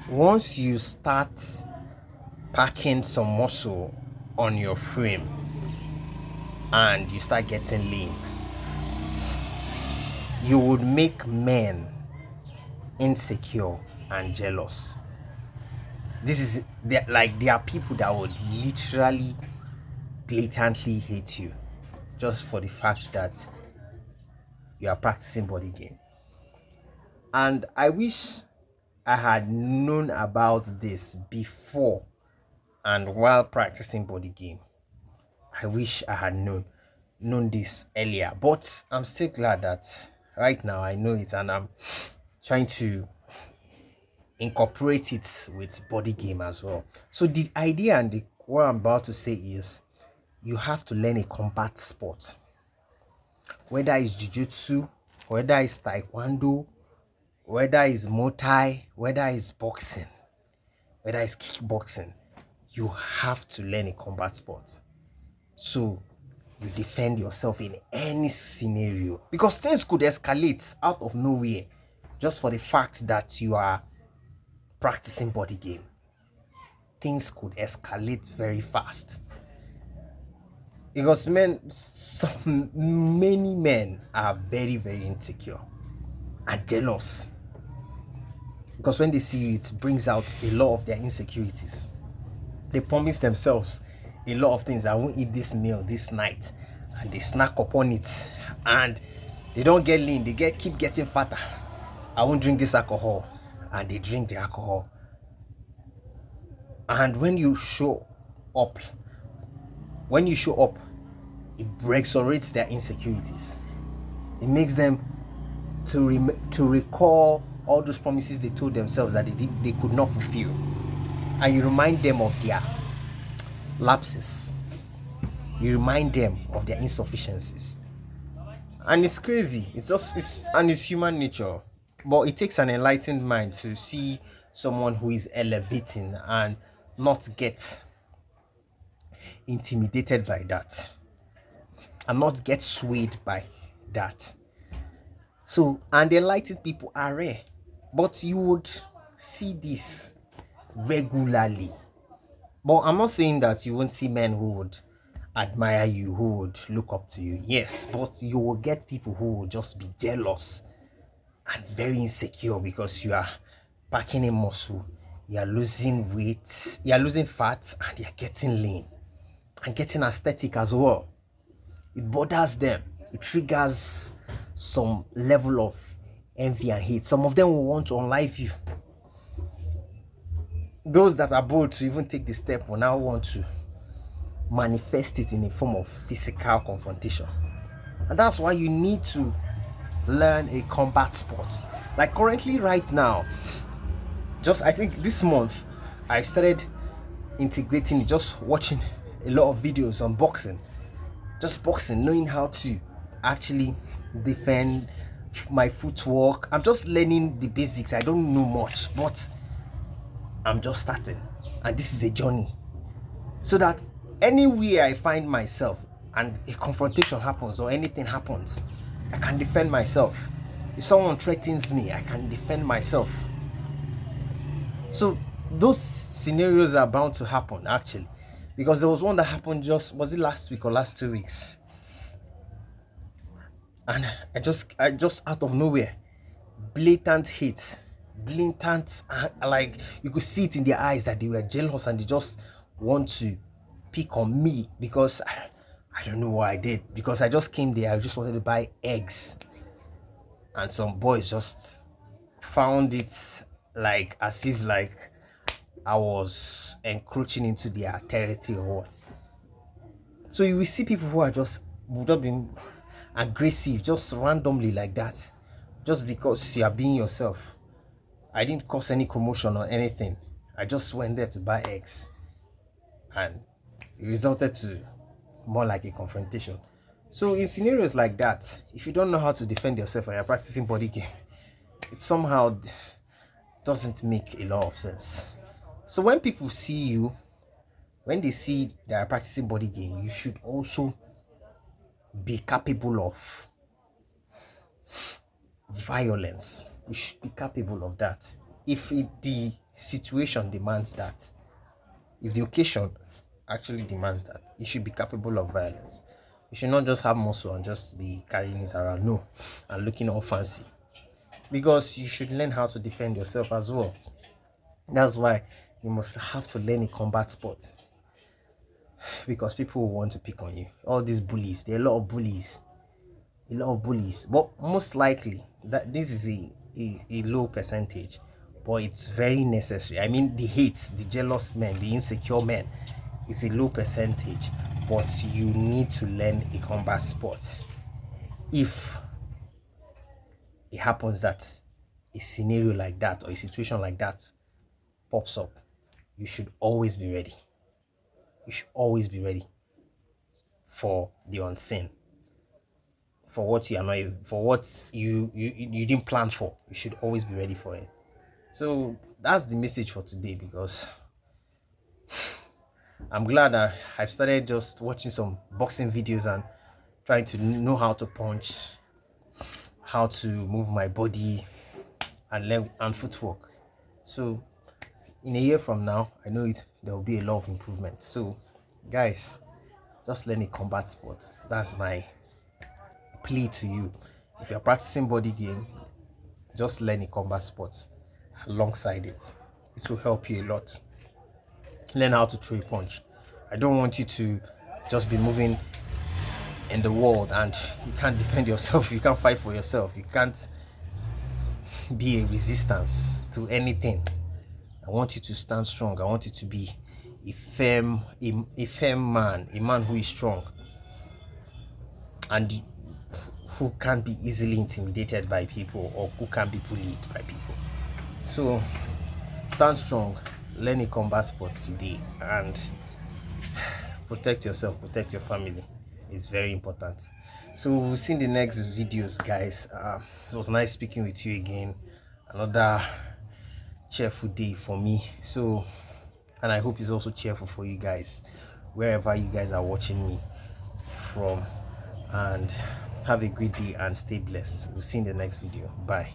once you start packing some muscle on your frame and you start getting lean, you would make men insecure and jealous. This is like there are people that would literally blatantly hate you just for the fact that you are practicing body game. And I wish I had known about this before and while practicing body game. I wish I had known this earlier. But I'm still glad that right now I know it, and I'm trying to incorporate it with body game as well. So the idea and what I'm about to say is you have to learn a combat sport, whether it's jiu-jitsu, whether it's taekwondo, whether it's muay thai, whether it's boxing, whether it's kickboxing. You have to learn a combat sport so you defend yourself in any scenario, because things could escalate out of nowhere just for the fact that you are practicing body game. Things could escalate very fast because many men are very, very insecure and jealous, because when they see you, it brings out a lot of their insecurities. They promise themselves a lot of things. I won't eat this meal this night, and they snack upon it, and they don't get lean. They keep getting fatter. I won't drink this alcohol, and they drink the alcohol. And when you show up, it resurrects their insecurities. It makes them to recall all those promises they told themselves that they could not fulfill, and you remind them of their lapses. You remind them of their insufficiencies, and it's crazy. It's human nature, but it takes an enlightened mind to see someone who is elevating and not get intimidated by that and not get swayed by that. So, and the enlightened people are rare, but you would see this regularly. But I'm not saying that you won't see men who would admire you, who would look up to you. Yes, but you will get people who will just be jealous and very insecure because you are packing in muscle, you are losing weight, you are losing fat, and you are getting lean and getting aesthetic as well. It bothers them. It triggers some level of envy and hate. Some of them will want to unlife you. Those that are bold to even take the step will now want to manifest it in a form of physical confrontation. And that's why you need to learn a combat sport. Like currently right now, just I think this month I started integrating it, just watching a lot of videos on boxing. Just boxing, knowing how to actually defend my footwork. I'm just learning the basics. I don't know much, but I'm just starting, and this is a journey, so that anywhere I find myself and a confrontation happens or anything happens, I can defend myself. If someone threatens me, I can defend myself. So those scenarios are bound to happen actually, because there was one that happened was it last week or last 2 weeks, and I just out of nowhere, blatant hate, blatant, like you could see it in their eyes that they were jealous and they just want to pick on me because I don't know what I did, because I just came there. I just wanted to buy eggs, and some boys just found it like as if like I was encroaching into their territory or what. So you will see people who are just would have been aggressive just randomly like that, just because you are being yourself. I didn't cause any commotion or anything. I just went there to buy eggs, and it resulted to more like a confrontation. So in scenarios like that, if you don't know how to defend yourself and you're practicing body game, it somehow doesn't make a lot of sense. So when people see you, when they see that you're practicing body game, you should also be capable of violence. You should be capable of that. If the situation demands that, if the occasion actually demands that, you should be capable of violence. You should not just have muscle and just be carrying it around, no, and looking all fancy. Because you should learn how to defend yourself as well. That's why you must have to learn a combat sport. Because people will want to pick on you. All these bullies, there are a lot of bullies. A lot of bullies. But most likely, that this is a low percentage. But it's very necessary. I mean, the hate, the jealous men, the insecure men, is a low percentage. But you need to learn a combat sport. If it happens that a scenario like that or a situation like that pops up, you should always be ready. You should always be ready for the unseen, for what you are not, for what you didn't plan for. You should always be ready for it. So that's the message for today, because I'm glad that I've started just watching some boxing videos and trying to know how to punch, how to move my body and leg and footwork. So in a year from now, I know there will be a lot of improvement. So guys, just learn a combat sport. That's my plea to you. If you're practicing body game, just learn a combat sport alongside it. It will help you a lot. Learn how to throw a punch. I don't want you to just be moving in the world and you can't defend yourself, you can't fight for yourself, you can't be a resistance to anything. I want you to stand strong. I want you to be a firm man, a man who is strong and who can't be easily intimidated by people, or who can't be bullied by people. So stand strong, learn a combat sport today, and protect yourself, protect your family. It's very important. So we'll see in the next videos, guys. It was nice speaking with you again. Another cheerful day for me. So, and I hope it's also cheerful for you guys, wherever you guys are watching me from. And have a great day and stay blessed. We'll see you in the next video. Bye.